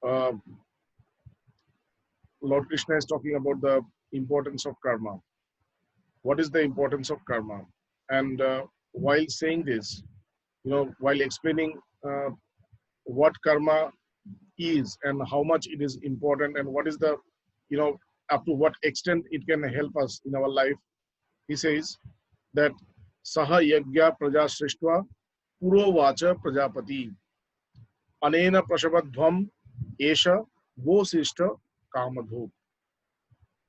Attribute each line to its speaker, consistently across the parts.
Speaker 1: uh, Lord Krishna is talking about the importance of karma. What is the importance of karma? And while saying this, while explaining what karma is and how much it is important and what is the, you know, up to what extent it can help us in our life, he says that Saha Yagya Praja Srishtva Puro Vacha Prajapati Anena Prashabadhvam Esha Vosishta Kamadhu.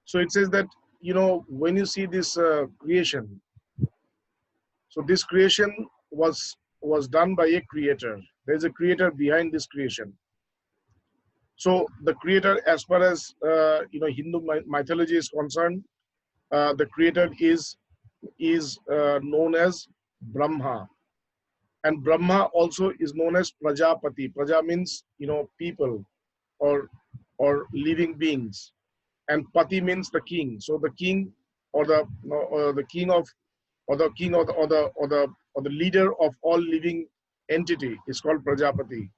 Speaker 1: So it says that, when you see this creation, so this creation was done by a creator. There is a creator behind this creation. So the creator, as far as Hindu mythology is concerned, the creator is known as Brahma, and Brahma also is known as Prajapati. Praja means people or living beings, and Pati means the king. So the king or the king of or the king or the leader of all living entity is called Prajapati.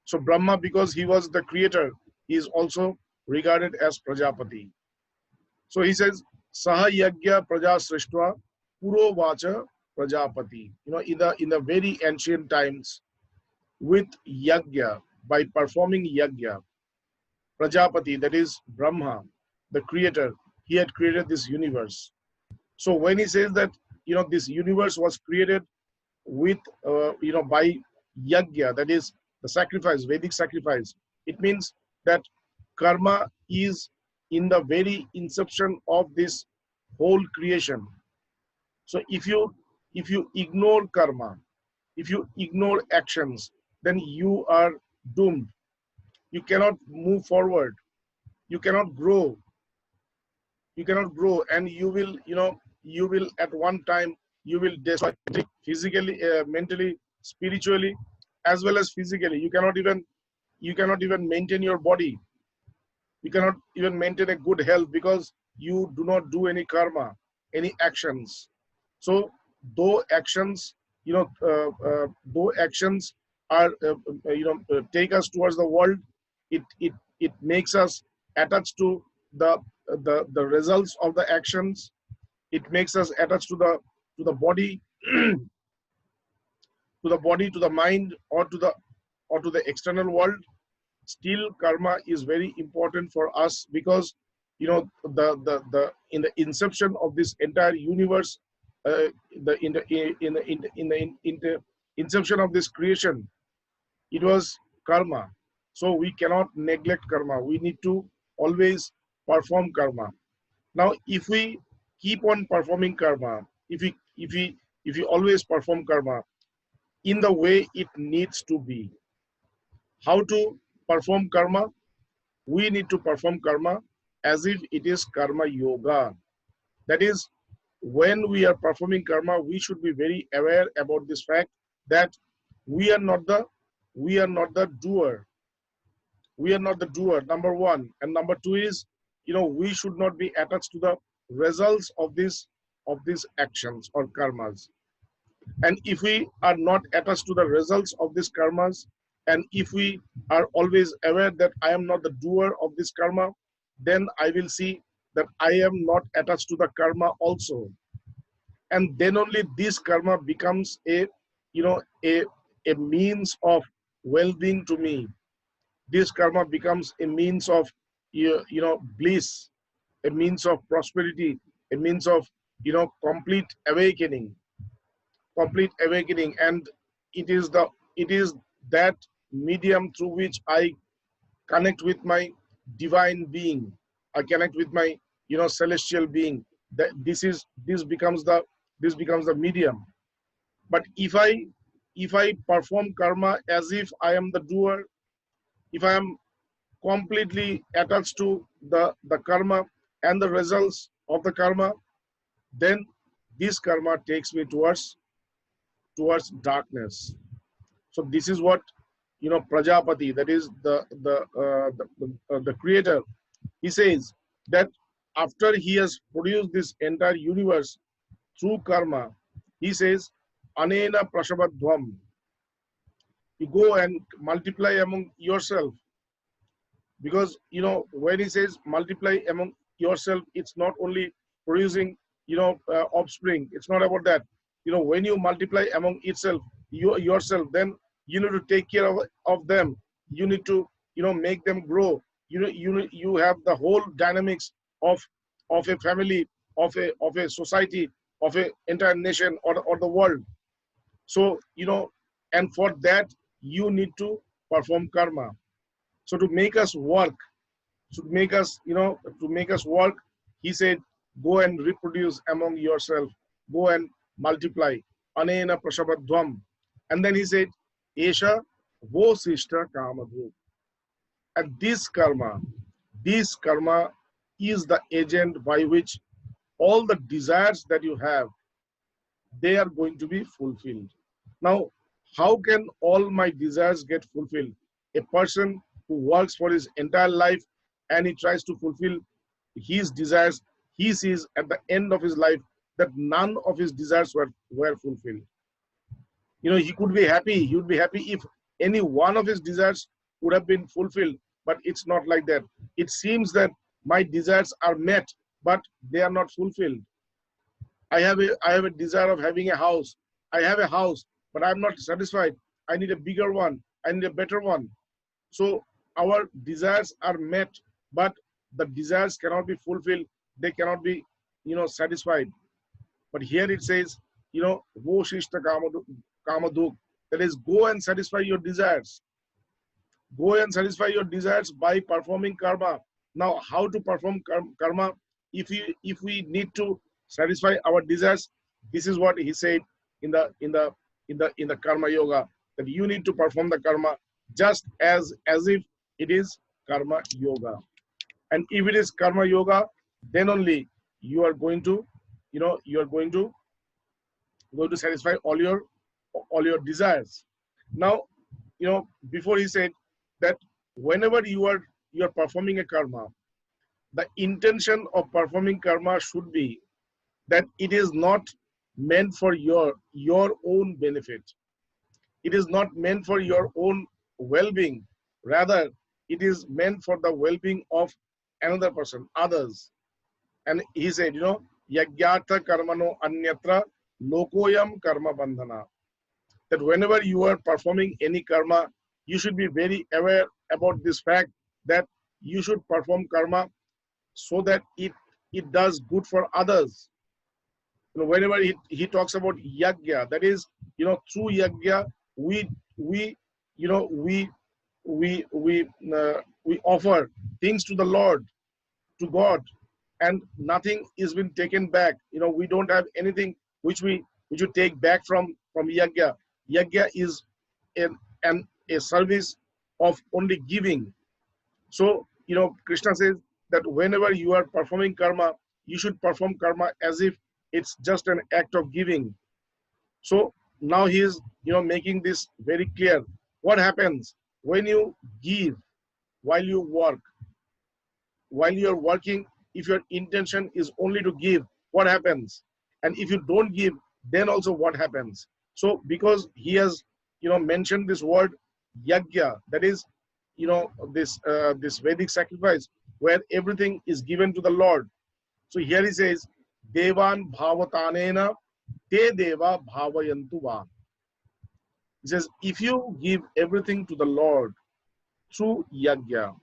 Speaker 1: So Brahma, because he was the creator, he is also regarded as Prajapati. So he says, Saha Yagya Praja Srishtva Puro Vacha Prajapati. In the very ancient times, with Yagya, by performing Yagya, Prajapati, that is Brahma, the creator, he had created this universe. So when he says that, this universe was created with, by Yagya, that is the sacrifice, Vedic sacrifice, it means that karma is in the very inception of this whole creation. So if you ignore karma, if you ignore actions, then you are doomed. You cannot move forward. You cannot grow. You cannot grow, and you will at one time you will destroy physically, mentally, spiritually, as well as physically. You cannot even maintain your body. You cannot even maintain a good health because you do not do any karma, any actions. So though actions, though actions are, take us towards the world, it makes us attached to the results of the actions. It makes us attached to the body, to the mind, or to the external world. Still, karma is very important for us because the in the inception of this entire universe, in the inception of this creation, it was karma. So we cannot neglect karma. We need to always perform karma. Now, if we keep on performing karma, if we always perform karma in the way it needs to be, how to perform karma? We need to perform karma as if it is karma yoga. That is, when we are performing karma, we should be very aware about this fact that we are not the doer. We are not the doer, number one. And number two is, we should not be attached to the results of these actions or karmas. And if we are not attached to the results of these karmas, and if we are always aware that I am not the doer of this karma, then I will see that I am not attached to the karma also. And then only this karma becomes a means of well-being to me. This karma becomes a means of bliss, a means of prosperity, a means of complete awakening. And it is that medium through which I connect with my divine being. I connect with my celestial being. That this becomes the medium. But if I perform karma as if I am the doer, if I am completely attached to the karma and the results of the karma, then this karma takes me towards darkness. So this is what Prajapati, that is the creator, he says that after he has produced this entire universe through karma, he says, Anena Prashabadhvam. You go and multiply among yourself. Because, when he says multiply among yourself, it's not only producing, offspring. It's not about that. When you multiply among itself, yourself, then you need to take care of them. You need to, make them grow. You have the whole dynamics of a family, of a society, of a entire nation, or the world. So, and for that, you need to perform karma. So to make us work, to make us work, he said, go and reproduce among yourself, go and multiply. Anena prashabadhvam. And then he said, Esha vo sishta kamadhu. And this karma is the agent by which all the desires that you have, they are going to be fulfilled. Now, how can all my desires get fulfilled? A person who works for his entire life and he tries to fulfill his desires, he sees at the end of his life that none of his desires were fulfilled. He could be happy. He would be happy if any one of his desires would have been fulfilled, but it's not like that. It seems that my desires are met, but they are not fulfilled. I have a desire of having a house. I have a house, but I'm not satisfied. I need a bigger one. I need a better one. So our desires are met, but the desires cannot be fulfilled. They cannot be, satisfied. But here it says, Vo shishta kamaduk. That is, go and satisfy your desires. Go and satisfy your desires by performing karma. Now, how to perform karma? If we need to satisfy our desires, this is what he said in the karma yoga, that you need to perform the karma just as if it is karma yoga. And if it is karma yoga, then only you are going to satisfy all your desires. Now, before he said that whenever you are performing a karma, the intention of performing karma should be that it is not meant for your own benefit. It is not meant for your own well-being. Rather, it is meant for the well-being of another person, others. And he said, yagyartha karmano anyatra lokoyam karma bandhana. That whenever you are performing any karma, you should be very aware about this fact that you should perform karma so that it does good for others. Whenever he talks about yagya, that is, through yagya, we offer things to the Lord, to God, and nothing is been taken back. We don't have anything which we take back from yagya. Yagya is a service of only giving. So, Krishna says that whenever you are performing karma, you should perform karma as if it's just an act of giving. So now he is, making this very clear. What happens when you give while you work? While you're working, if your intention is only to give, what happens? And if you don't give, then also what happens? So because he has, mentioned this word yagya, that is, this Vedic sacrifice where everything is given to the Lord. So here he says, Devan bhavatanena te deva bhavayantu va. He says, if you give everything to the Lord through yagya,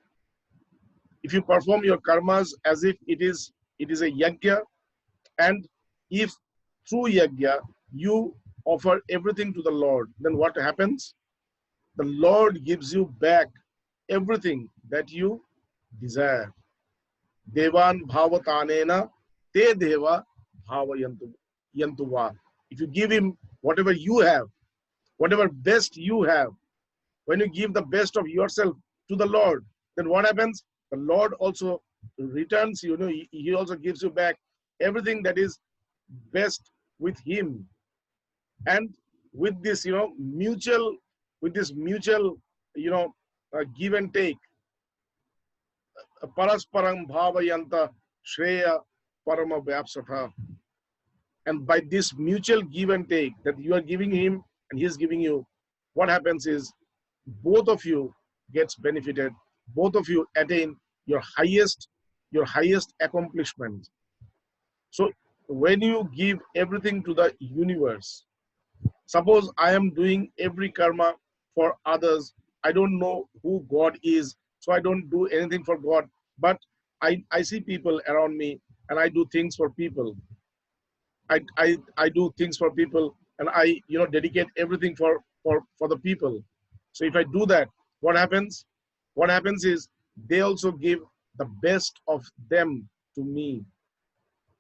Speaker 1: if you perform your karmas as if it is a yagya, and if through yagya you offer everything to the Lord, then what happens? The Lord gives you back everything that you desire. Devan bhavatanena te deva bhavayantu va. If you give him whatever you have, whatever best you have, when you give the best of yourself to the Lord, then what happens? The Lord also returns, he also gives you back everything that is best with him. And with this, mutual, give and take, parasparam bhavayanta shreya parama vyapsatha. And by this mutual give and take that you are giving him and he is giving you, what happens is both of you gets benefited both of you attain your highest accomplishment. So when you give everything to the universe, suppose I am doing every karma for others. I don't know who God is, so I don't do anything for God. But I see people around me and I do things for people. I do things for people and I dedicate everything for the people. So if I do that, what happens? What happens is they also give the best of them to me,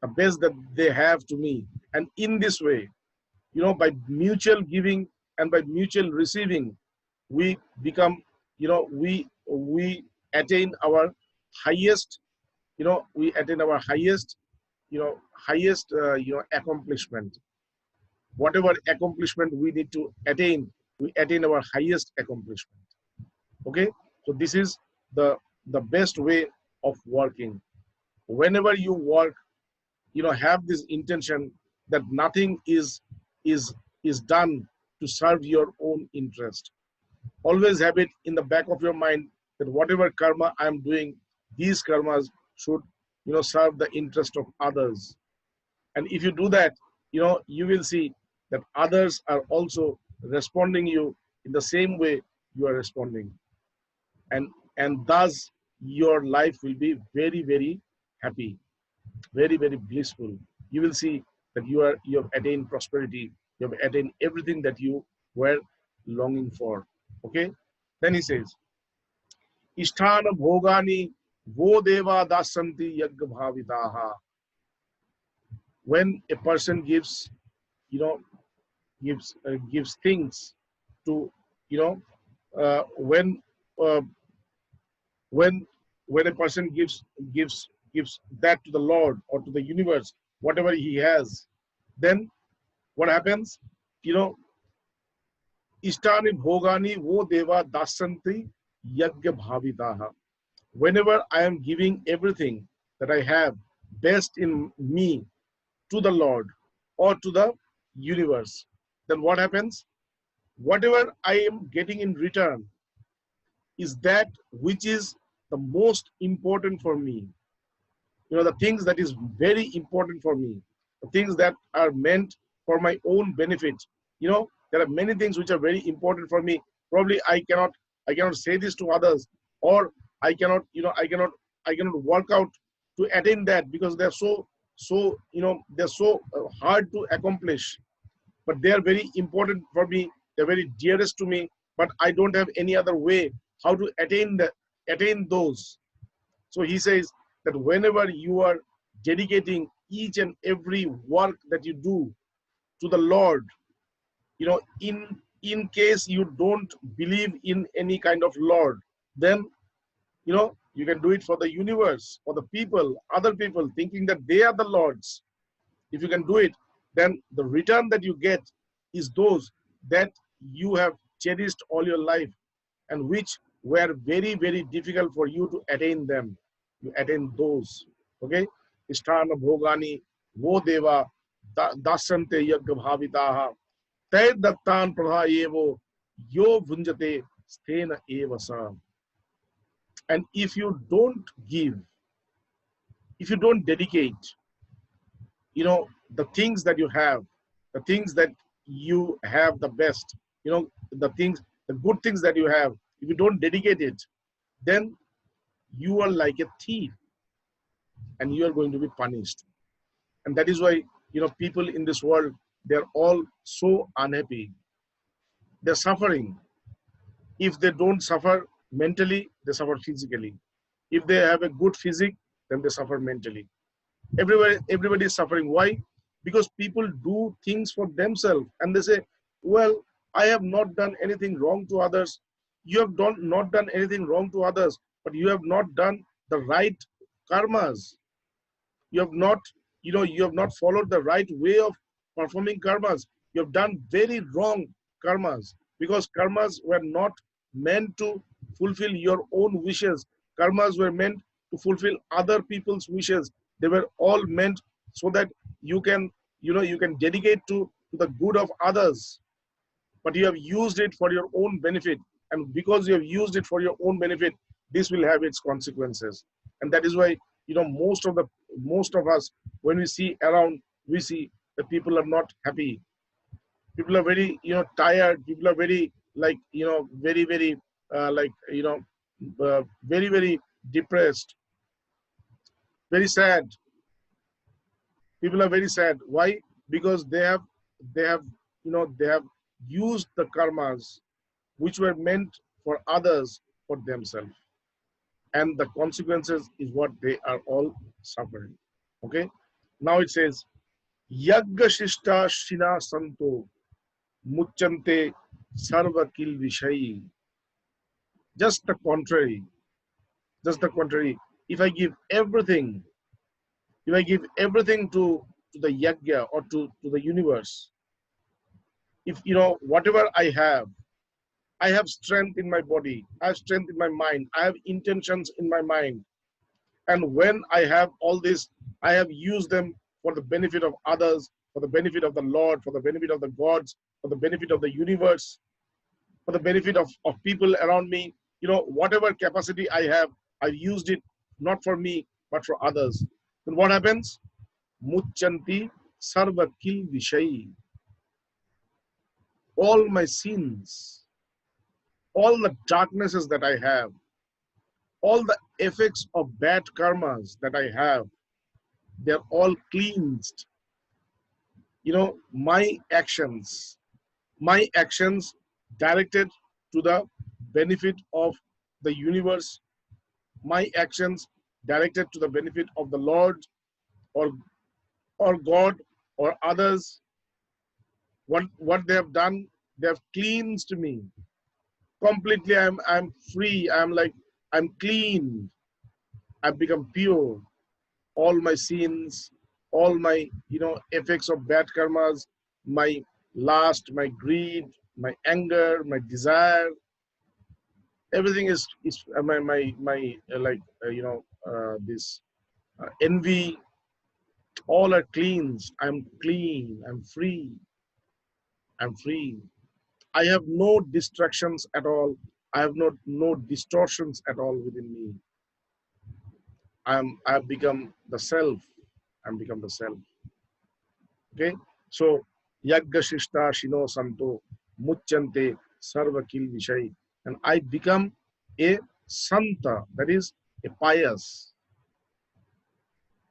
Speaker 1: the best that they have to me. And in this way, by mutual giving and by mutual receiving, we become, we attain our highest, we attain our highest accomplishment. Whatever accomplishment we need to attain, we attain our highest accomplishment. Okay, so this is the best way of working. Whenever you work, have this intention that nothing is done to serve your own interest. Always have it in the back of your mind that whatever karma I am doing, these karmas should serve the interest of others. And if you do that, you will see that others are also responding you in the same way you are responding. And thus your life will be very, very happy, very, very blissful. You will see that you have attained prosperity, you have attained everything that you were longing for. Okay, then he says, Isthana bhogani vo deva dasanti yagga bhavitaha. When a person gives, you know gives things to, you know uh, when uh, when when a person gives that to the Lord or to the universe, whatever he has, then what happens? You know, Ishtani bhogani vo deva dasanti yagya bhavitaha. Whenever I am giving everything that I have best in me to the Lord or to the universe, then what happens? Whatever I am getting in return is that which is the most important for me. The things that is very important for me, the things that are meant for my own benefit. There are many things which are very important for me. Probably I cannot say this to others, or I cannot work out to attain that because they're they're so hard to accomplish, but they are very important for me, they're very dearest to me, but I don't have any other way how to attain those. So he says that whenever you are dedicating each and every work that you do to the Lord, in case you don't believe in any kind of Lord, then you can do it for the universe, for the people, other people, thinking that they are the Lords. If you can do it, then the return that you get is those that you have cherished all your life and which were very, very difficult for you to attain them. You attain those. Okay? Isthana bhogani vo deva dasante yagga bhavitaha tay dattan pradha evo yo bhunjate sthena evasa. And if you don't give, if you don't dedicate, the things that you have, the things that you have the best, the good things that you have, if you don't dedicate it, then you are like a thief and you are going to be punished. And that is why, people in this world, they're all so unhappy. They're suffering. If they don't suffer mentally, they suffer physically. If they have a good physique, then they suffer mentally. Everybody is suffering. Why? Because people do things for themselves and they say, well, I have not done anything wrong to others. You have not done anything wrong to others, but you have not done the right karmas. You have not, you have not followed the right way of performing karmas. You have done very wrong karmas because karmas were not meant to fulfill your own wishes. Karmas were meant to fulfill other people's wishes. They were all meant so that you can, you can dedicate to the good of others. But you have used it for your own benefit. And because you have used it for your own benefit, this will have its consequences. And that is why, most of us, when we see around, we see that people are not happy. People are very, tired. People are very, like, very, very, like, very, very depressed, very sad. People are very sad. Why? Because they have used the karmas which were meant for others for themselves, and the consequences is what they are all suffering. Okay. Now it says, Yagga Shishta Shina Santo Muchante Sarva Kil Vishayi. Just the contrary. Just the contrary. If I give everything, to the yagya, or to the universe, if whatever I have strength in my body, I have strength in my mind, I have intentions in my mind. And when I have all this, I have used them for the benefit of others, for the benefit of the Lord, for the benefit of the gods, for the benefit of the universe, for the benefit of people around me. Whatever capacity I have, I've used it not for me, but for others. Then what happens? Muchanti sarva kil vishayi. All my sins, all the darknesses that I have, all the effects of bad karmas that I have, they're all cleansed. My actions directed to the benefit of the universe, my actions directed to the benefit of the Lord, or God, or others, what they have done, they have cleansed me completely. I'm free. I'm clean. I've become pure. All my sins, all my effects of bad karmas, my lust, my greed, my anger, my desire, everything is my like this envy, all are cleansed. I'm clean. I'm free. I'm free. I have no distractions at all. I have no distortions at all within me. I've become the self. I'm become the self. Okay. So Yagga Shishta Shino Santo Muchante Sarva Kil Vishay. And I become a Santa, that is a pious.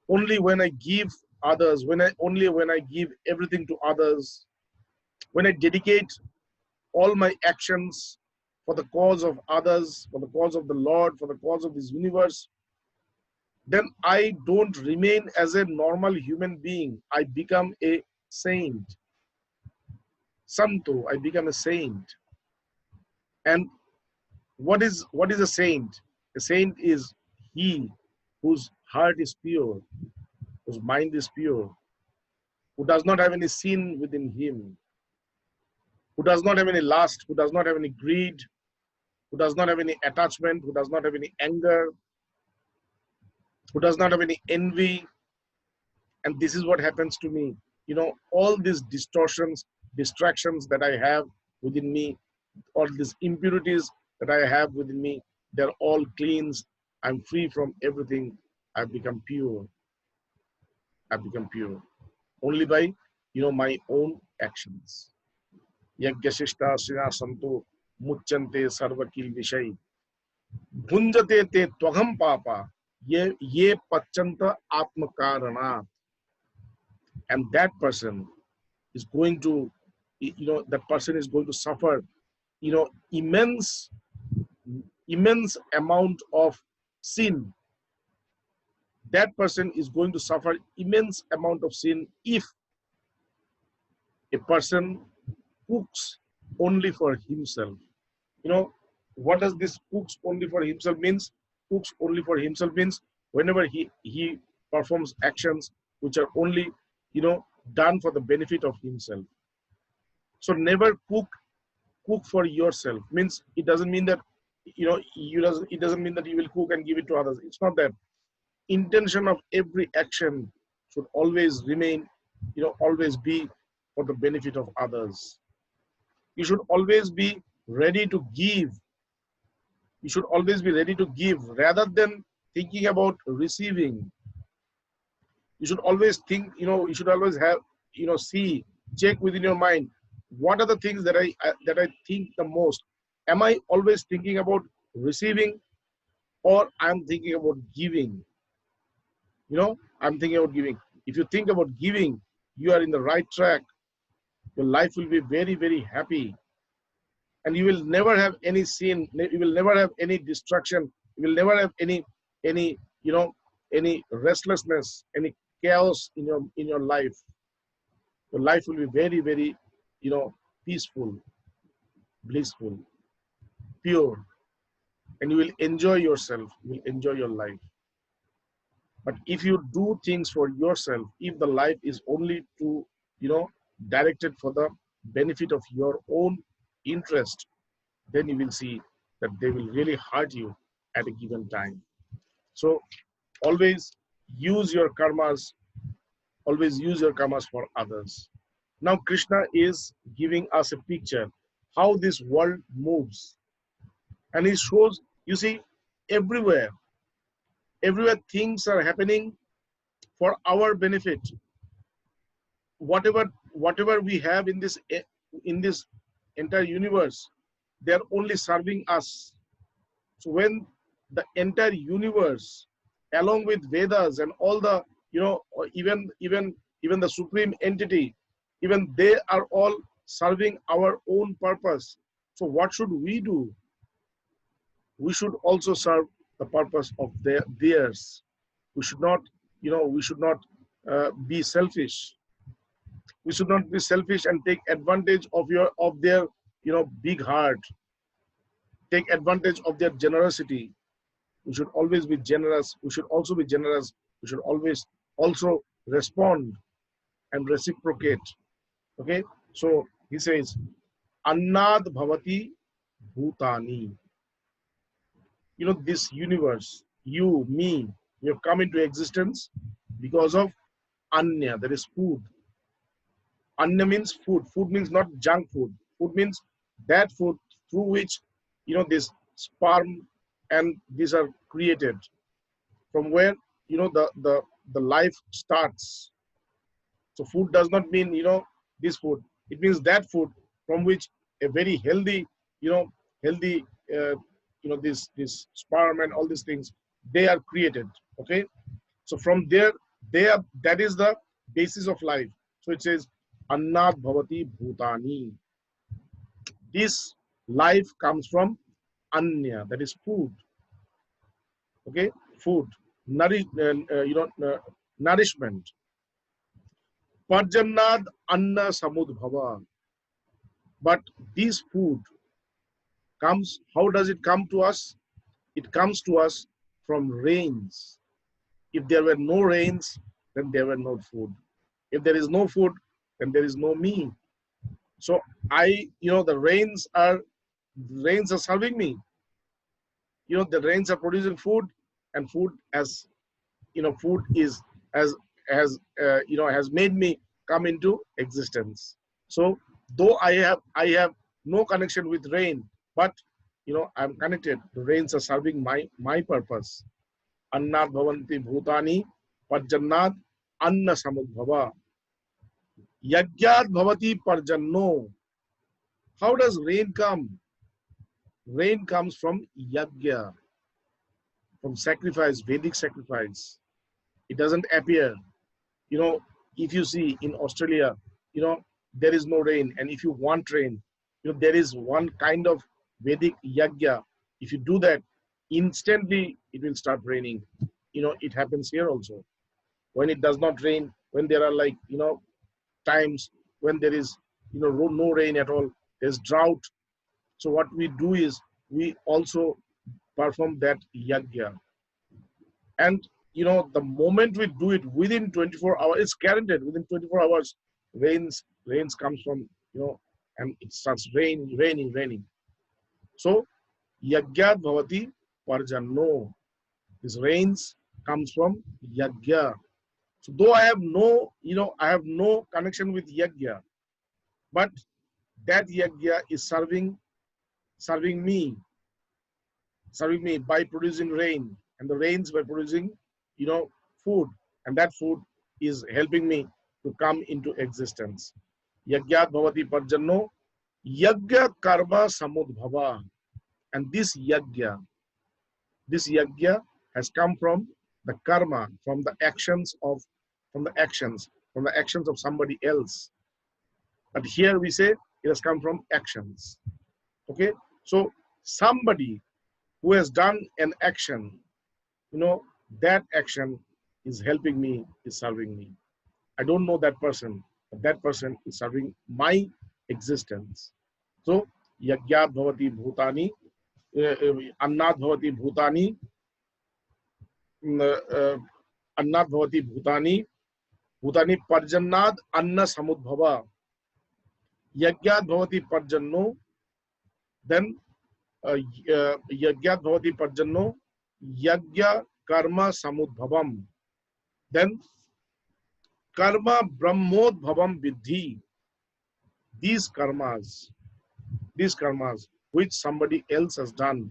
Speaker 1: Only when I give others, only when I give everything to others, when I dedicate all my actions for the cause of others, for the cause of the Lord, for the cause of this universe, then I don't remain as a normal human being. I become a saint. Santo, I become a saint. And what is a saint? A saint is he whose heart is pure, whose mind is pure, who does not have any sin within him, who does not have any lust, who does not have any greed, who does not have any attachment, who does not have any anger, who does not have any envy. And this is what happens to me. All these distortions, distractions that I have within me, all these impurities that I have within me, they're all cleansed. I'm free from everything. I've become pure. I've become pure. Only by, my own actions. Yagyashishta Sina Santo Muchante Sarvakil Vishay. Bhunjate te twagam papa. Ye pachanta atmakarana. And that person is going to, that person is going to suffer, immense amount of sin. That person is going to suffer immense amount of sin if a person cooks only for himself. What does this cooks only for himself means? Cooks only for himself means whenever he performs actions which are only, done for the benefit of himself. So never cook for yourself. Means it doesn't mean that, it doesn't mean that you will cook and give it to others. It's not that. Intention of every action should always remain, always be for the benefit of others. You should always be ready to give You should always be ready to give rather than thinking about receiving. You should always think, you should always have, check within your mind, what are the things that I think the most? Am I always thinking about receiving, or I'm thinking about giving? I'm thinking about giving. If you think about giving, you are in the right track. Your life will be very, very happy, and you will never have any sin. You will never have any distraction. You will never have any any restlessness, any chaos in your life. Your life will be very, very, peaceful, blissful, pure, and you will enjoy yourself. You will enjoy your life. But if you do things for yourself, if the life is only to, directed for the benefit of your own interest, then you will see that they will really hurt you at a given time. So always use your karmas, always use your karmas for others. Now Krishna is giving us a picture how this world moves. And he shows, you see, everywhere, everywhere things are happening for our benefit. Whatever we have in this entire universe, they are only serving us. So when the entire universe, along with Vedas and all the, or even the supreme entity, even they are all serving our own purpose. So what should we do? We should also serve the purpose of theirs. We should not, we should not be selfish. We should not be selfish and take advantage of their, big heart. Take advantage of their generosity. We should always be generous. We should also be generous. We should always also respond and reciprocate. Okay. So he says, Annad Bhavati Bhutani. This universe, you, me, we have come into existence because of Anya, that is food. Anya means food. Food means not junk food. Food means that food through which, this sperm and these are created, from where, the life starts. So food does not mean, this food. It means that food from which a very healthy, healthy, this sperm and all these things, they are created. Okay. So from there, that is the basis of life. So it says, Annat Bhavati Bhutani. This life comes from Anya, that is food. Okay, food, nourishment. Parjannad Anna Samudbhava. But this food comes, how does it come to us? It comes to us from rains. If there were no rains, then there were no food. If there is no food, then there is no me. So the rains are serving me. The rains are producing food, and food food is has made me come into existence. So though I have no connection with rain, but I'm connected. The rains are serving my purpose. Annat bhavanti bhutani parjannat anna samudbhava. Yagyat bhavati parjanno. How does rain come? Rain comes from yagya, from sacrifice, Vedic sacrifice. It doesn't appear. If you see in Australia, there is no rain, and if you want rain, there is one kind of Vedic yagya. If you do that, instantly it will start raining. It happens here also. When it does not rain, when there are times when there is no rain at all, there's drought. So what we do is we also perform that yagya. And the moment we do it within 24 hours, it's guaranteed within 24 hours, rains comes from, and it starts raining. So yagyat bhavati parjanno. This rains comes from yagya. So though I have no connection with yagya, but that yagya is serving me. serving me by producing rain, and the rains by producing, food, and that food is helping me to come into existence. Yagyat bhavati parjanno, yagya karma samudbhava. And this yagya has come from the karma, from the actions of, from the actions, from the actions of somebody else. But here we say it has come from actions. Okay, so somebody who has done an action, that action is helping me, is serving me. I don't know that person, but that person is serving my existence. So, yagyat bhavati bhutani, annat bhavati bhutani, annat bhavati bhutani, bhutani parjannad anna samudbhava, yagyat bhavati parjanno, then yagyat bhavati parjanno, yagya karma samudbhavam, then karma brahmodbhavam vidhi. These karmas, which somebody else has done,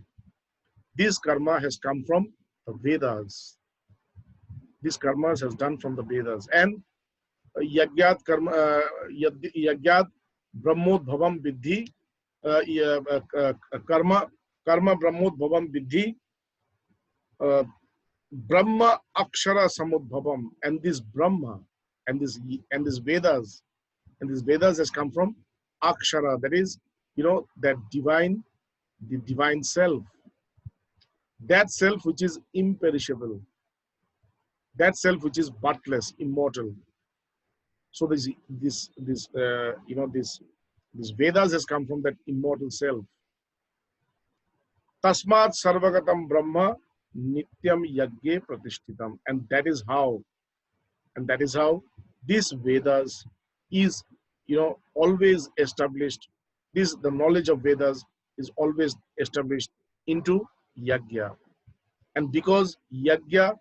Speaker 1: this karma has come from the Vedas. This karma has done from the Vedas. And yagyat karma, yagyat brahmodbhavam vidhi, karma brahmodbhavam vidhi, Brahma akshara samudbhavam. And this Brahma and this Vedas, and this Vedas has come from akshara, that is, that divine, the divine self, that self which is imperishable, that self which is birthless, immortal. So this Vedas has come from that immortal self. Tasmat sarvagatam brahma nityam yagye pratishtitam. And that is how this Vedas is, always established. The knowledge of Vedas is always established into yagya. And because yagya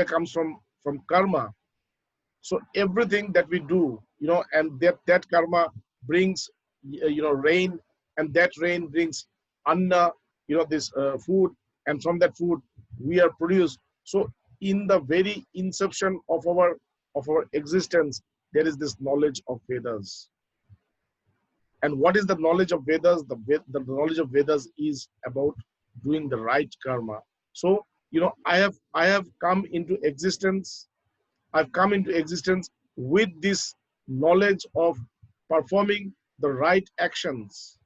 Speaker 1: comes from karma, so everything that we do, and that karma brings, rain, and that rain brings anna, this food, and from that food we are produced. So in the very inception of our existence, there is this knowledge of Vedas. And what is the knowledge of Vedas? The knowledge of Vedas is about doing the right karma. So, I have come into existence. I've come into existence with this knowledge of performing the right actions.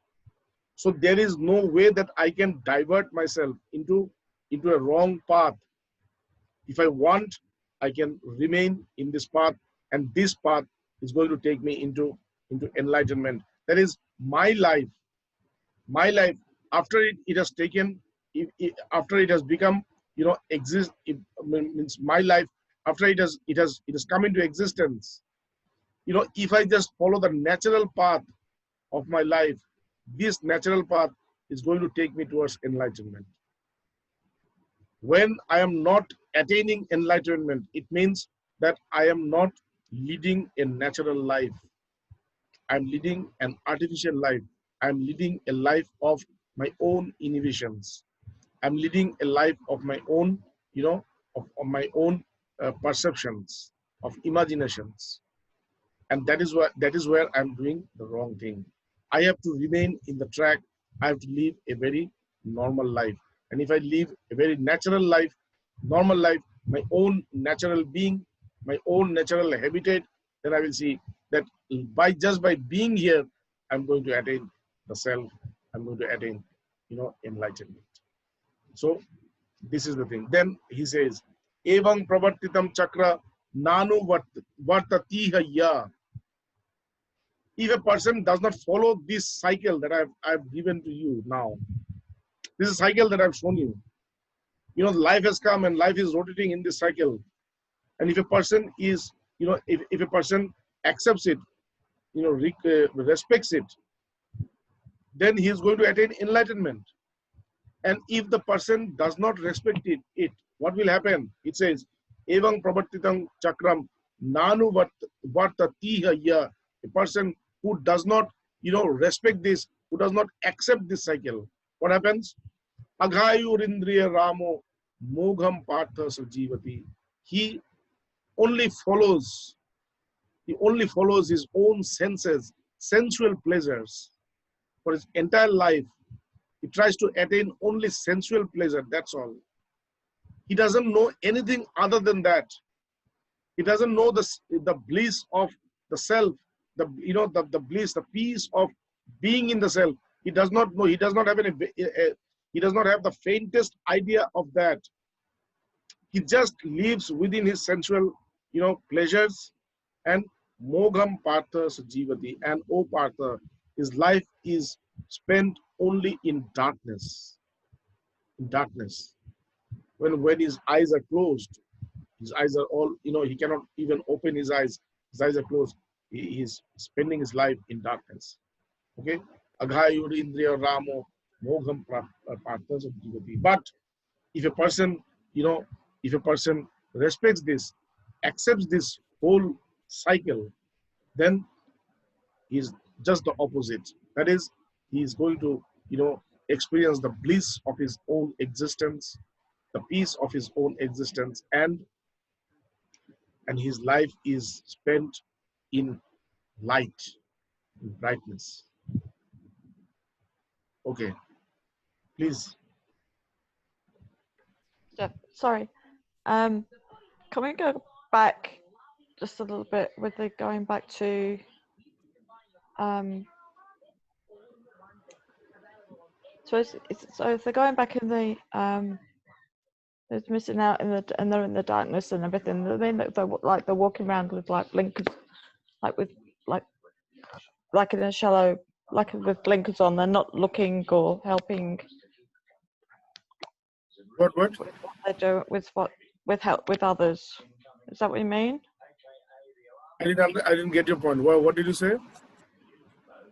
Speaker 1: So there is no way that I can divert myself into a wrong path. If I want, I can remain in this path, and this path is going to take me into enlightenment. That is my life. My life, after it has taken, after it has become, exist. It means my life, after it has come into existence. If I just follow the natural path of my life, this natural path is going to take me towards enlightenment. When I am not attaining enlightenment, it means that I am not leading a natural life. I'm leading an artificial life. I'm leading a life of my own inhibitions. I'm leading a life of my own, of my own perceptions, of imaginations. And that is where I'm doing the wrong thing. I have to remain in the track. I have to live a very normal life. And if I live a very natural life, normal life, my own natural being, my own natural habitat, then I will see that just by being here, I'm going to attain the self. I'm going to attain, enlightenment. So this is the thing. Then he says, Evang pravartitam chakra nanu vartatiha ya. If a person does not follow this cycle that I've given to you now, this is a cycle that I've shown you. Life has come and life is rotating in this cycle. And if a person is, if a person accepts it, respects it, then he is going to attain enlightenment. And if the person does not respect it, what will happen? It says, Evang pravartitam chakram nanu vartatiha ya. A person who does not, respect this, who does not accept this cycle, what happens? Aghayurindriya Ramo Mogham Partha Sajivati. He only follows, his own senses, sensual pleasures for his entire life. He tries to attain only sensual pleasure, that's all. He doesn't know anything other than that. He doesn't know the bliss of the self, the bliss, the peace of being in the self. He does not know. He does not have he does not have the faintest idea of that. He just lives within his sensual, pleasures. And Mogham Partha Sajivati. And O Partha, his life is spent only in darkness. In darkness. When his eyes are closed, his eyes are all, he cannot even open his eyes. His eyes are closed. He is spending his life in darkness. Okay? Aghayur Indriya Ramo Mogham Partha Sajivati. But if a person, if a person respects this, accepts this whole cycle, then he's just the opposite. That is, he is going to, experience the bliss of his own existence, the peace of his own existence, and his life is spent in light, in brightness. Okay, please.
Speaker 2: Yeah, sorry. Can we go back just a little bit with the going back to so if they're going back in the it's missing out in the and they're in the darkness and everything. They look they're walking around with like blinkers, like with like in a shallow, like with blinkers on. They're not looking or helping.
Speaker 1: What?
Speaker 2: With what they do with help with others. Is that what you mean?
Speaker 1: I didn't get your point. What did you say?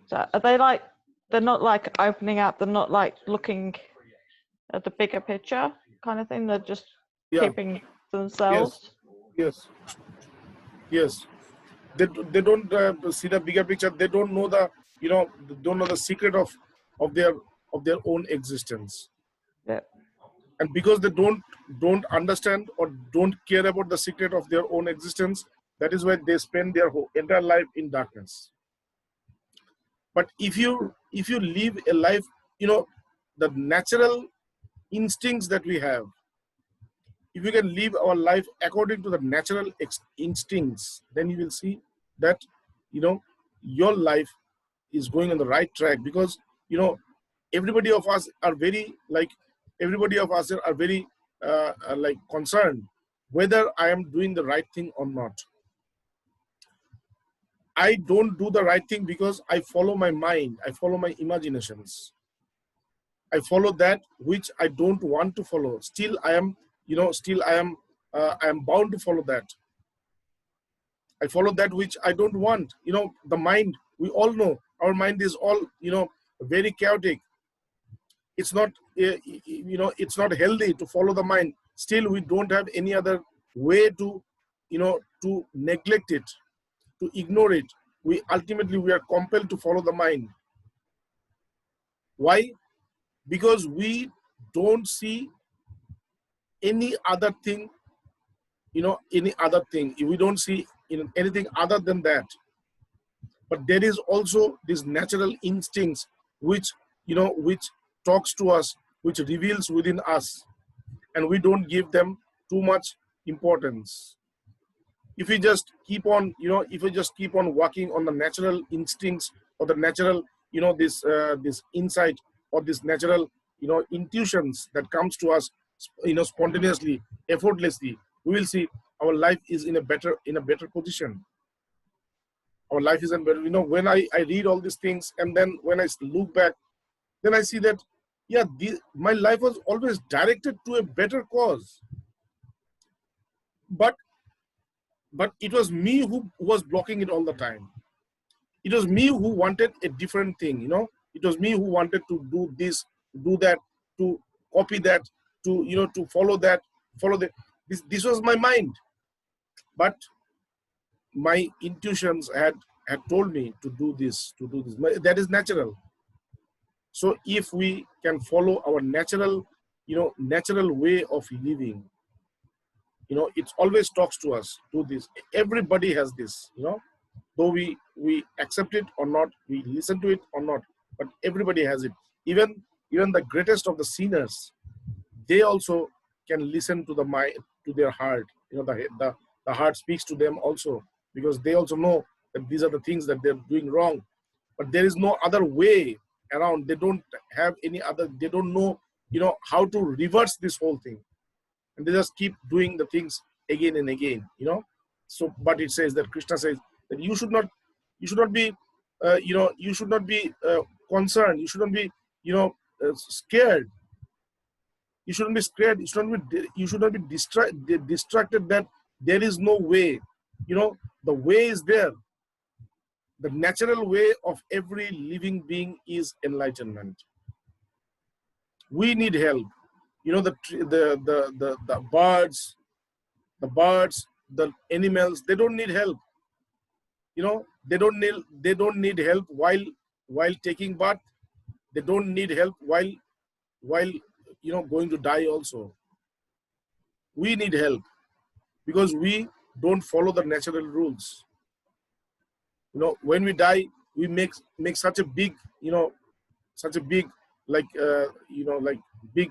Speaker 2: So are they like, they're not like opening up, they're not like looking at the bigger picture kind of thing, they're just keeping themselves?
Speaker 1: Yes. They don't see the bigger picture. They don't know the secret of their own existence.
Speaker 2: Yeah.
Speaker 1: And because they don't understand or don't care about the secret of their own existence, that is why they spend their whole entire life in darkness. But if you live a life, the natural instincts that we have, if we can live our life according to the natural instincts, then you will see that your life is going on the right track. Because everybody of us are very like concerned whether I am doing the right thing or not. I don't do the right thing because I follow my mind, I follow my imaginations, I follow that which I don't want to follow. Still I am I am bound to follow that. I follow that which I don't want. The mind, we all know our mind is all very chaotic. It's not it's not healthy to follow the mind. Still we don't have any other way to to neglect it, to ignore it. We are compelled to follow the mind. Why? Because we don't see any other thing, any other thing. We don't see anything other than that. But there is also these natural instincts which which talks to us, which reveals within us, and we don't give them too much importance. If we just keep on working on the natural instincts or the natural this insight or this natural intuitions that comes to us spontaneously, effortlessly, we will see our life is in a better position. Our life is in better, when I read all these things, and then when I look back, then I see that my life was always directed to a better cause. But it was me who was blocking it all the time. It was me who wanted a different thing. It was me who wanted to do this, do that, to copy that, to follow that, this was my mind. But my intuitions had told me to do this. That is natural. So if we can follow our natural natural way of living. It always talks to us, do this. Everybody has this, though we accept it or not, we listen to it or not, but everybody has it. Even the greatest of the sinners, they also can listen to the mind, to their heart. The heart speaks to them also, because they also know that these are the things that they're doing wrong, but there is no other way around. They don't have any other, they don't know how to reverse this whole thing, and they just keep doing the things again and again. So but it says that Krishna says that you should not be you should not be concerned, you shouldn't be scared, you shouldn't be scared, you should not be distracted that there is no way. The way is there. The natural way of every living being is enlightenment. We need help. The birds, the animals, they don't need help. They don't need help while taking bath. They don't need help while going to die also. We need help because we don't follow the natural rules. When we die, we make such a big like like big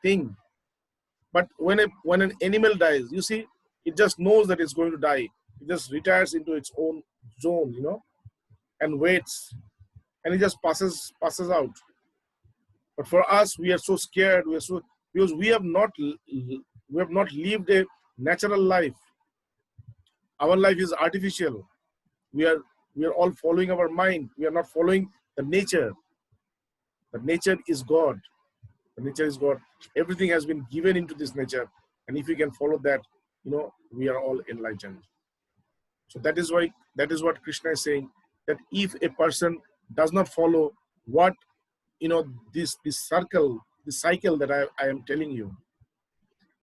Speaker 1: thing. But when an animal dies, you see, it just knows that it's going to die. It just retires into its own zone, and waits, and it just passes out. But for us, we are so scared. Because we have not lived a natural life. Our life is artificial. We are all following our mind. We are not following the nature. The nature is God. The nature is God. Everything has been given into this nature. And if we can follow that, we are all enlightened. So that is what Krishna is saying, that if a person does not follow what, this cycle that I am telling you,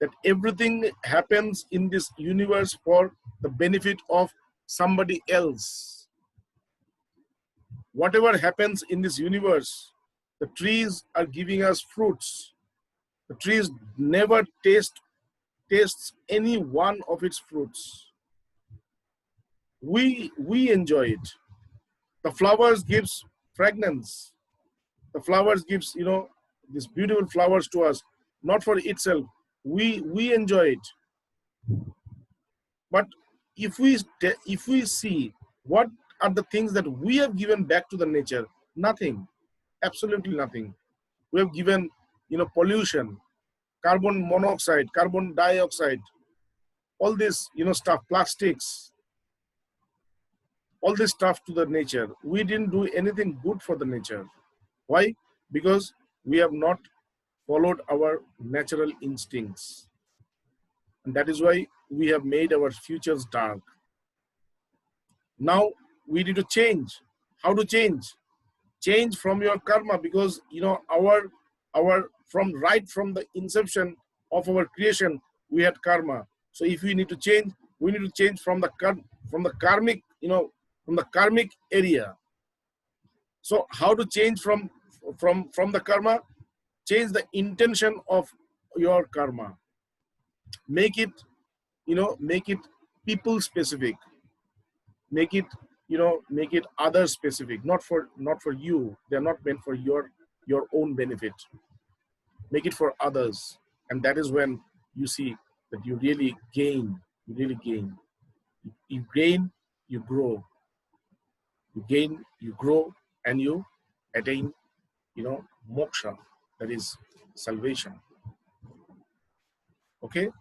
Speaker 1: that everything happens in this universe for the benefit of somebody else. Whatever happens in this universe, the trees are giving us fruits. The trees never tastes any one of its fruits. We enjoy it. The flowers gives fragrance. The flowers gives, these beautiful flowers to us, not for itself. We enjoy it. But if we see what are the things that we have given back to the nature, nothing, absolutely nothing. We have given, pollution, carbon monoxide, carbon dioxide, all this, stuff, plastics, all this stuff to the nature. We didn't do anything good for the nature. Why? Because we have not followed our natural instincts. And that is why we have made our futures dark. Now we need to change. How to change? Change from your karma, because our from the inception of our creation, we had karma. So if we need to change, we need to change from the karmic, from the karmic area. So how to change from the karma? Change the intention of your karma. Make it people specific. Make it other specific, not for you. They're not meant for your own benefit. Make it for others. And that is when you see that you really gain. You gain, you grow. You gain, you grow, and you attain, moksha, that is salvation. Okay?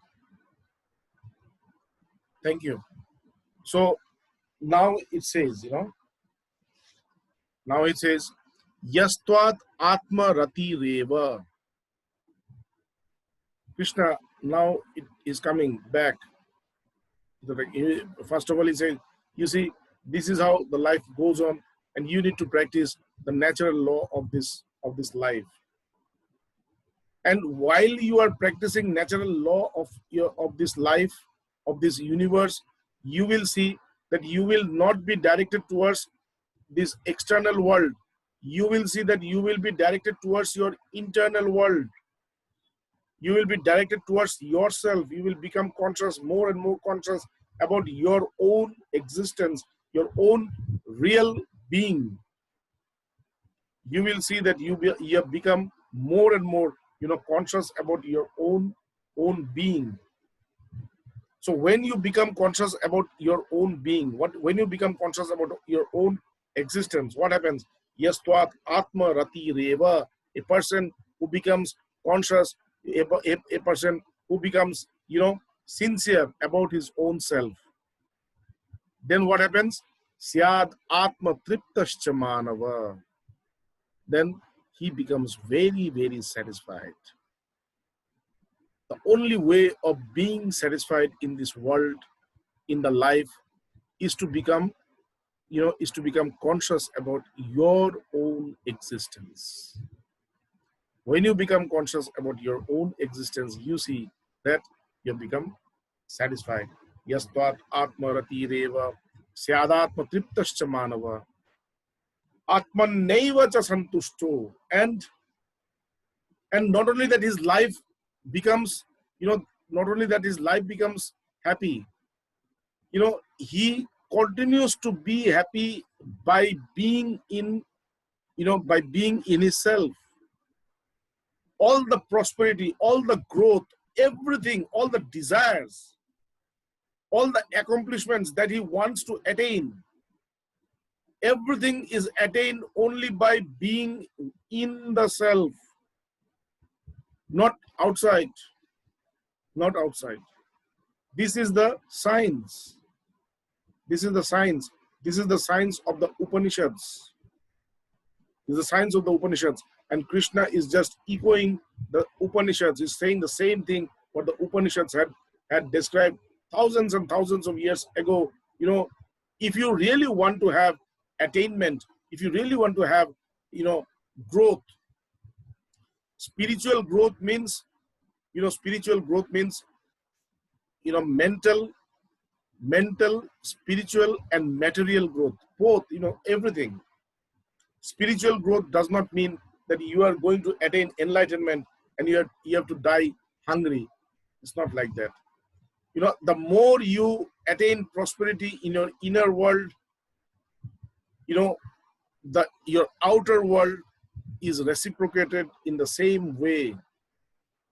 Speaker 1: Thank you. So now it says, Yastvat Atma Rati Reva. Krishna now it is coming back. First of all, he says, you see, this is how the life goes on, and you need to practice the natural law of this life. And while you are practicing natural law of this life, of this universe, you will see that you will not be directed towards this external world. You will see that you will be directed towards your internal world. You will be directed towards yourself. You will become conscious, more and more conscious about your own existence, your own real being. You will see that you have become more and more, conscious about your own being. So when you become conscious about your own being, when you become conscious about your own existence, what happens? Yastvat atma rati reva, a person who becomes conscious, a person who becomes, sincere about his own self. Then what happens? Syad atma triptascha manava. Then he becomes very, very satisfied. The only way of being satisfied in this world, in the life, is to become, conscious about your own existence. When you become conscious about your own existence, you see that you become satisfied. Yastvat atma rati reva syadatma triptascha manava atman neva cha santushto. And not only that his life becomes, not only that his life becomes happy, he continues to be happy by being in, by being in himself. All the prosperity, all the growth, everything, all the desires, all the accomplishments that he wants to attain, everything is attained only by being in the self, not outside. Not outside. This is the science. This is the science. This is the science of the Upanishads. This is the science of the Upanishads. And Krishna is just echoing the Upanishads. He's saying the same thing what the Upanishads had described thousands and thousands of years ago. If you really want to have attainment, if you really want to have, growth, spiritual growth means, mental, spiritual, and material growth. Both, everything. Spiritual growth does not mean that you are going to attain enlightenment and you have to die hungry. It's not like that. The more you attain prosperity in your inner world, your outer world is reciprocated in the same way.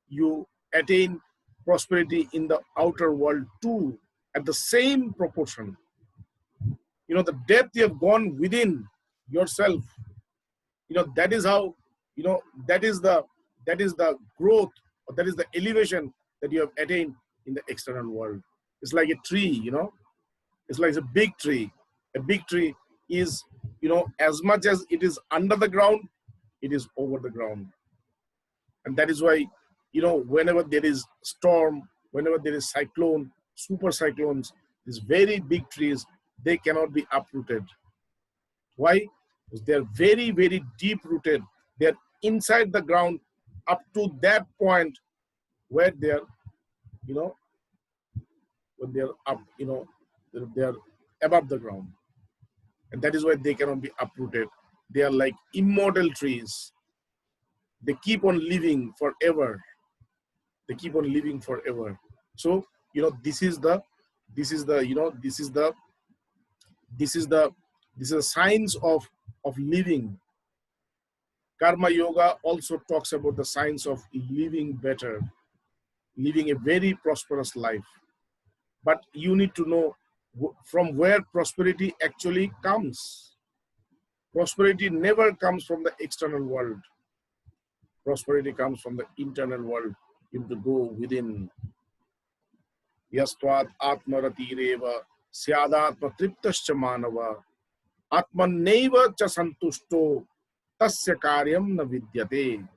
Speaker 1: You attain prosperity in the outer world too, at the same proportion. The depth you have gone within yourself, that is how, that is the growth, or that is the elevation that you have attained in the external world. It's like a tree, it's like a big tree. A big tree is, as much as it is under the ground, it is over the ground. And that is why, whenever there is storm, whenever there is cyclone, super cyclones, these very big trees, they cannot be uprooted. Why? Because they are very, very deep rooted. They are inside the ground up to that point where they are, when they are up, they are above the ground. And that is why they cannot be uprooted. They are like immortal trees. They keep on living forever. They keep on living forever. So, this is the science of living. Karma yoga also talks about the science of living better, living a very prosperous life. But you need to know from where prosperity actually comes. Prosperity never comes from the external world. Prosperity comes from the internal world. You have to go within. Yastvat atma rati reva syadatma triptascha manava atmaneva cha santushto tasya karyam na vidyate.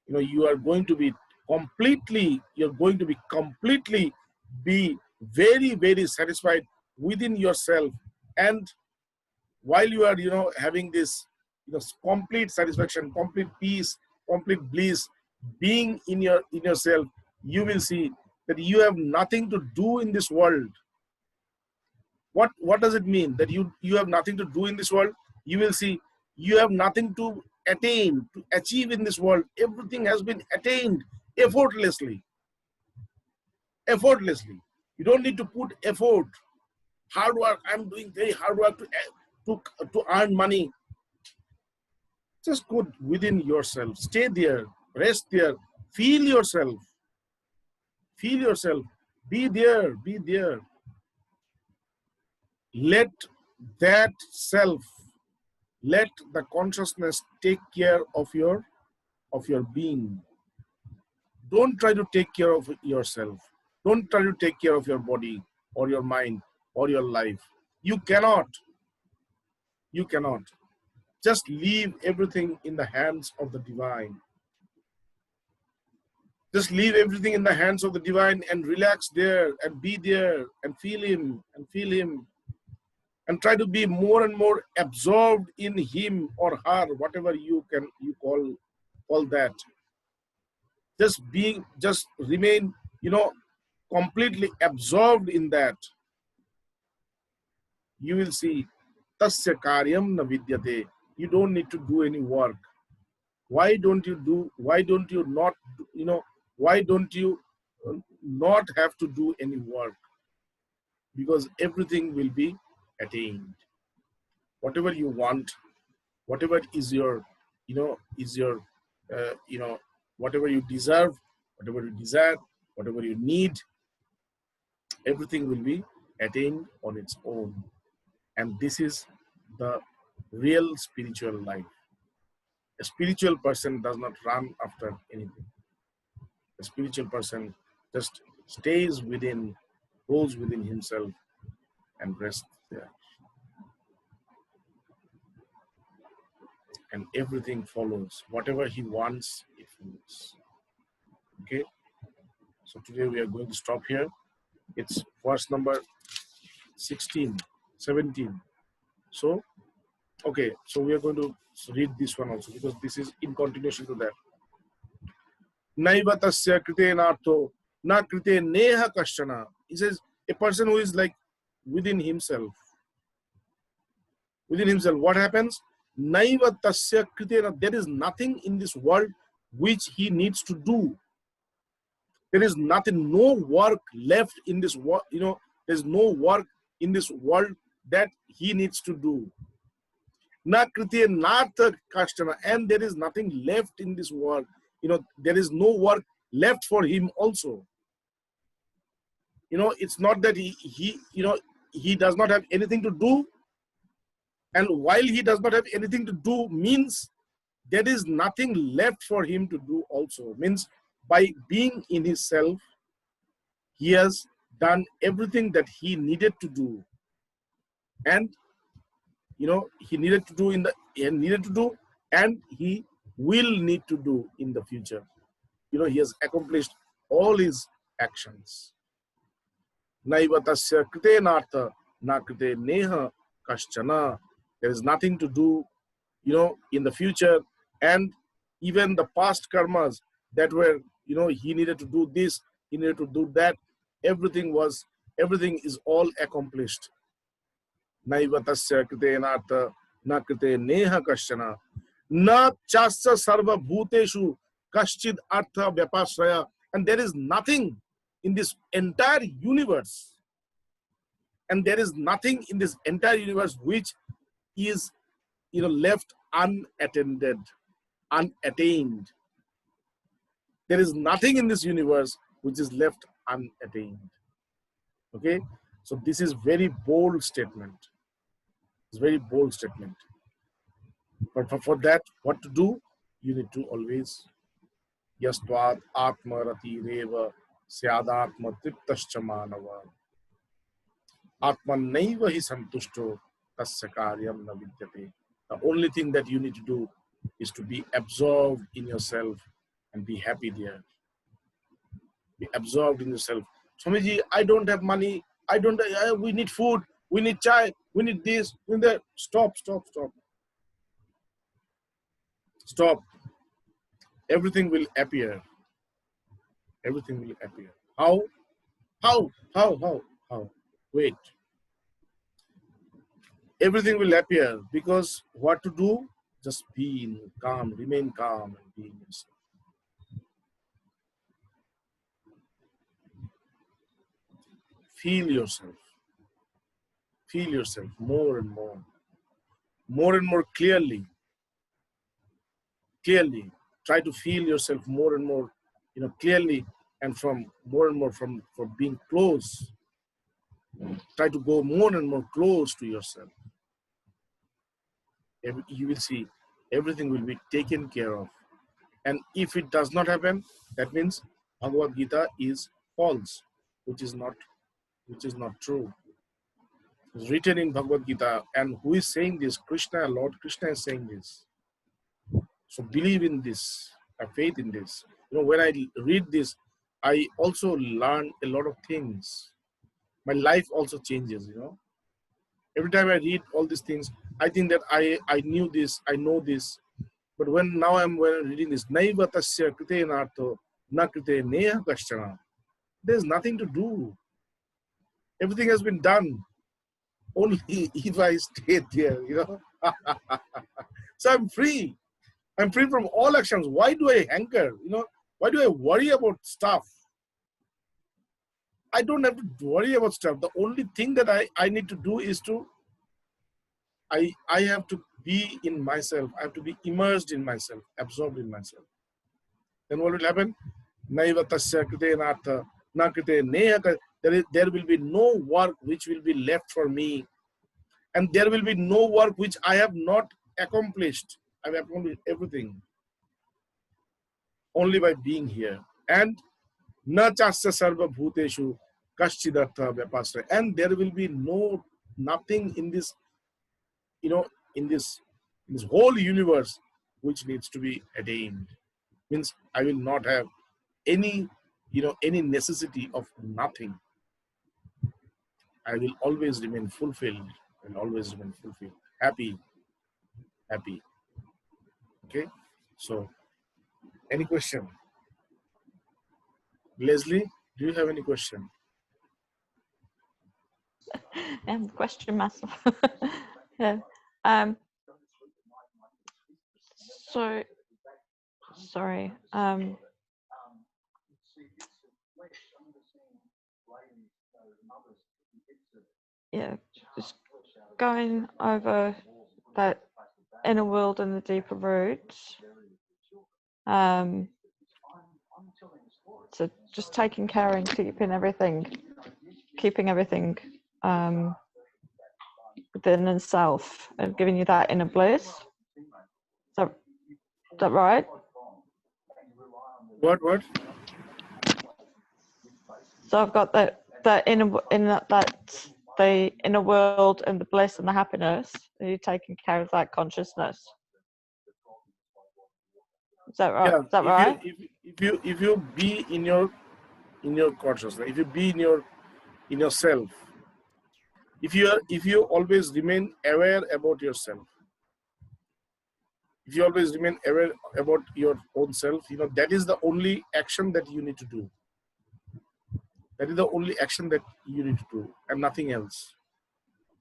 Speaker 1: You are going to be completely be very, very satisfied within yourself. And while you are, having this, complete satisfaction, complete peace, complete bliss, being in yourself, you will see that you have nothing to do in this world. What does it mean that you have nothing to do in this world? You will see you have nothing to attain, to achieve in this world. Everything has been attained. effortlessly. Effortlessly. You don't need to put effort. Hard work. I'm doing very hard work to earn money. Just go within yourself. Stay there. Rest there. Feel yourself. Feel yourself. Be there. Be there. Let that self, let the consciousness take care of your being. Don't try to take care of yourself. Don't try to take care of your body or your mind or your life. You cannot. You cannot. Just leave everything in the hands of the divine. Just leave everything in the hands of the divine and relax there and be there and feel him and try to be more and more absorbed in him or her, whatever you call that. Just remain, completely absorbed in that. You will see tasya karyam na vidyate. You don't need to do any work. Why don't you not, why don't you not have to do any work? Because everything will be attained. Whatever you want, whatever is your, is your, whatever you deserve, whatever you desire, whatever you need, everything will be attained on its own. And this is the real spiritual life. A spiritual person does not run after anything. A spiritual person just stays within, goes within himself and rests there. And everything follows. Whatever he wants, it follows. Okay? So today we are going to stop here. It's verse number 16, 17. So, okay, so we are going to read this one also because this is in continuation to that. Naiva tasya krite nartho na krite neha kashana. He says a person who is like within himself. Within himself, what happens? Naiva tasya krite. There is nothing in this world which he needs to do. There is nothing, no work left in this world. There's no work in this world that he needs to do. Na krite nartha kashana. And there is nothing left in this world. There is no work left for him also. It's not that he does not have anything to do. And while he does not have anything to do means there is nothing left for him to do also. Means by being in his self, he has done everything that he needed to do. And he needed to do and he will need to do in the future. He has accomplished all his actions. Naiva tasya krite nartha na krite neha kashchana. There is nothing to do, in the future, and even the past karmas that were, he needed to do this, he needed to do that. Everything is all accomplished. Naiva tasya krite nartha na krite neha kashchana. Na chasya sarva bhuteshu kaschid artha vyapasraya. And there is nothing in this entire universe. And there is nothing in this entire universe which is, left unattended, unattained. There is nothing in this universe which is left unattained. Okay? So this is very bold statement. It's very bold statement. But for that, what to do? You need to always yastvad atma rati reva syadatma triptascha manava atma naiva hi santushto tasya karyam na vidyate. The only thing that you need to do is to be absorbed in yourself and be happy there. Be absorbed in yourself. Swamiji, I don't have money. We need food. We need chai. We need this. We need that. Stop. Stop. Everything will appear. Everything will appear. How? Wait. Everything will appear because what to do? Just be calm, remain calm and be in yourself. feel yourself more and more clearly. Try to feel yourself more and more, clearly, and from more and more from being close. Try to go more and more close to yourself. You will see everything will be taken care of. And if it does not happen, that means Bhagavad Gita is false, which is not true. It's written in Bhagavad Gita, and who is saying this? Krishna, Lord Krishna is saying this. So believe in this, have faith in this. When I read this, I also learn a lot of things. My life also changes, Every time I read all these things, I think that I knew this, I know this. But when I'm reading this, Naiva tasya krite nartho na krite neha kashchana. There's nothing to do. Everything has been done. Only if I stay there, So I'm free. I'm free from all actions. Why do I hanker? Why do I worry about stuff? I don't have to worry about stuff. The only thing that I need to do is I have to be in myself. I have to be immersed in myself, absorbed in myself. Then what will happen? Naiva tasya krite nartha na krite neha. There will be no work which will be left for me. And there will be no work which I have not accomplished. I've accomplished everything only by being here. And na chasya sarva bhuteshu kaschidartha vyapasra. And there will be nothing in this, in this whole universe which needs to be attained. Means I will not have any necessity of nothing. I will always remain fulfilled. Happy. Okay. So, any question? Leslie, do you have any question?
Speaker 2: And question myself. Yeah. So sorry. Yeah, just going over that inner world and the deeper roots. So just taking care and keeping everything within itself and giving you that inner bliss. Is that right?
Speaker 1: What?
Speaker 2: So I've got the inner world and the bliss and the happiness. And you're taking care of that consciousness. Is that right?
Speaker 1: Yeah.
Speaker 2: Is that right?
Speaker 1: If you be in your consciousness, if you be in yourself, if you always remain aware about yourself, if you always remain aware about your own self, that is the only action that you need to do. That is the only action that you need to do, and nothing else.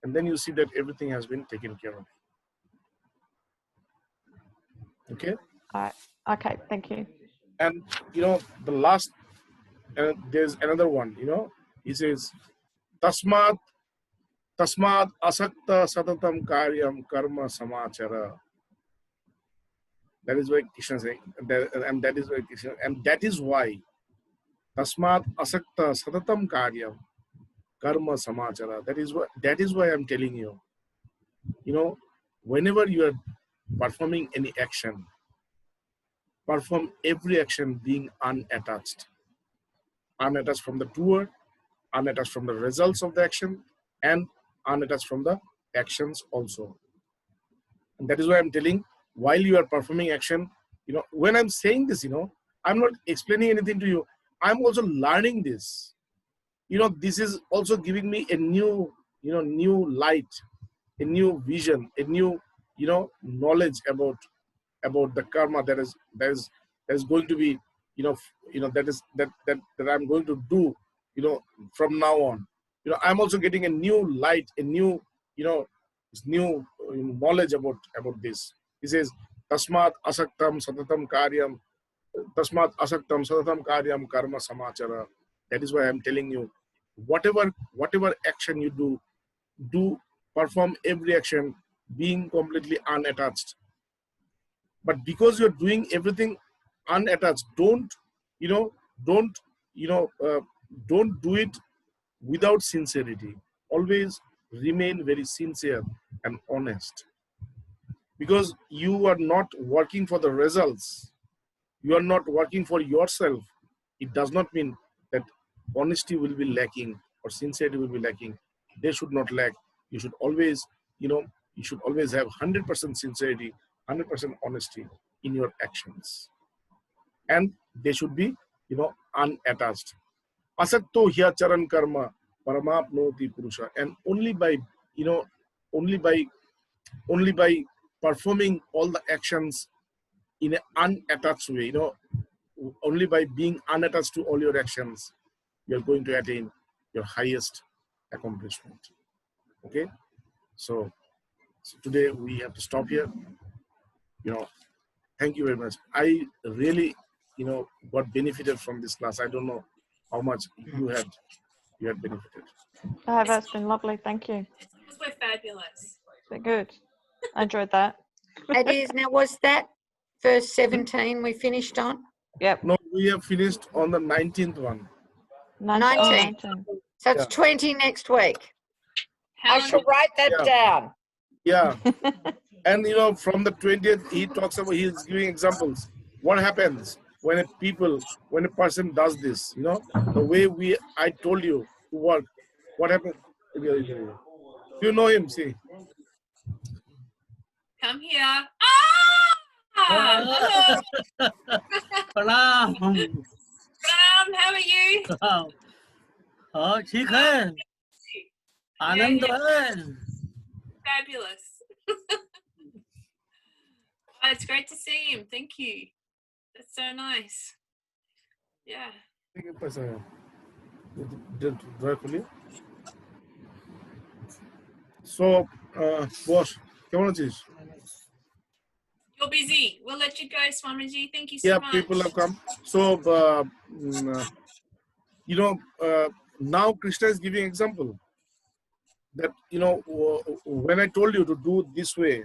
Speaker 1: And then you see that everything has been taken care of. Okay?
Speaker 2: All right. Okay, thank you.
Speaker 1: And, the last, there's another one, he says, Tasmat asakta satatam karyam karma samachara. That is why Krishna is saying, and that is why Krishna, and that is why Tasmat asakta satatam karyam karma samachara. That is why I'm telling you, whenever you are performing any action, perform every action being unattached from the doer, unattached from the results of the action, and unattached from the actions also. And that is why I'm telling, while you are performing action, when I'm saying this, I'm not explaining anything to you. I'm also learning this. This is also giving me a new, new light, a new vision, a new, knowledge about the karma that is going to be, that I'm going to do, from now on. I'm also getting a new light, a new, this new knowledge about this. He says, Tasmat asaktam satatam karyam, Tasmat asaktam satatam karyam karma samachara. That is why I'm telling you, whatever action you do perform every action being completely unattached. But because you're doing everything unattached, don't you know don't you know don't do it without sincerity. Always remain very sincere and honest, because you are not working for the results, you are not working for yourself. It does not mean that honesty will be lacking or sincerity will be lacking. They should not lack. You should always, you should always have 100% sincerity, 100% honesty in your actions. And they should be, unattached. Asakto hya charan karma paramapnoti purusha. And you know, only by, only by performing all the actions in an unattached way, only by being unattached to all your actions, you're going to attain your highest accomplishment. Okay, so today we have to stop here. Thank you very much. I really, got benefited from this class. I don't know how much you had benefited.
Speaker 2: That's been lovely. Thank you.
Speaker 3: We're fabulous.
Speaker 2: It's been good. I enjoyed that.
Speaker 4: It is. Now, was that verse 17 we finished on?
Speaker 2: Yep.
Speaker 1: No, we have finished on the 19th one.
Speaker 4: 19. So it's 20 next week. I shall write that down.
Speaker 1: Yeah. And from the 20th, he talks about, he's giving examples. What happens when a person does this? The way I told you to work. What happens? You know him, see.
Speaker 3: Come here. Hello.
Speaker 5: प्रणाम
Speaker 3: Ram, how are you?
Speaker 5: हाँ ठीक है आनंद है
Speaker 3: Fabulous. Oh, it's great to see him. Thank you. That's so nice. Yeah.
Speaker 1: So, boss, come on, please.
Speaker 3: You're busy. We'll let you go, Swamiji. Thank you so much.
Speaker 1: Yeah, people have come. So, now Krishna is giving example that, when I told you to do this way,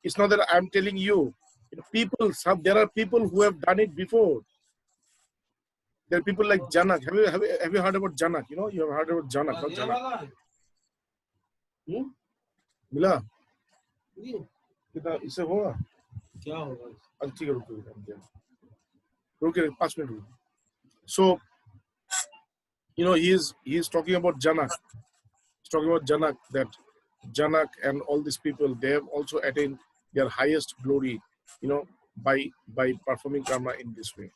Speaker 1: it's not that I'm telling you. There are people who have done it before. There are people like Janak. Have you heard about Janak? You have heard about Janak. Not Janak. मिला कितना इससे होगा क्या होगा अच्छी रुकिए 5 minute So he's talking about Janak. He's talking about Janak, that Janak and all these people, they have also attained their highest glory by performing karma in this way.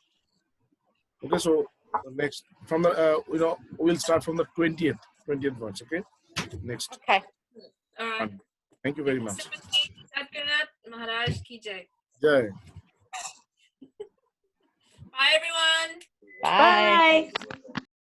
Speaker 1: Okay, so next from the we'll start from the 20th verse. Okay, next.
Speaker 4: Okay.
Speaker 3: All right.
Speaker 1: Thank you very much.
Speaker 3: Satguru Maharaj ki jai.
Speaker 1: Jai.
Speaker 3: Bye, everyone.
Speaker 4: Bye.
Speaker 2: Bye.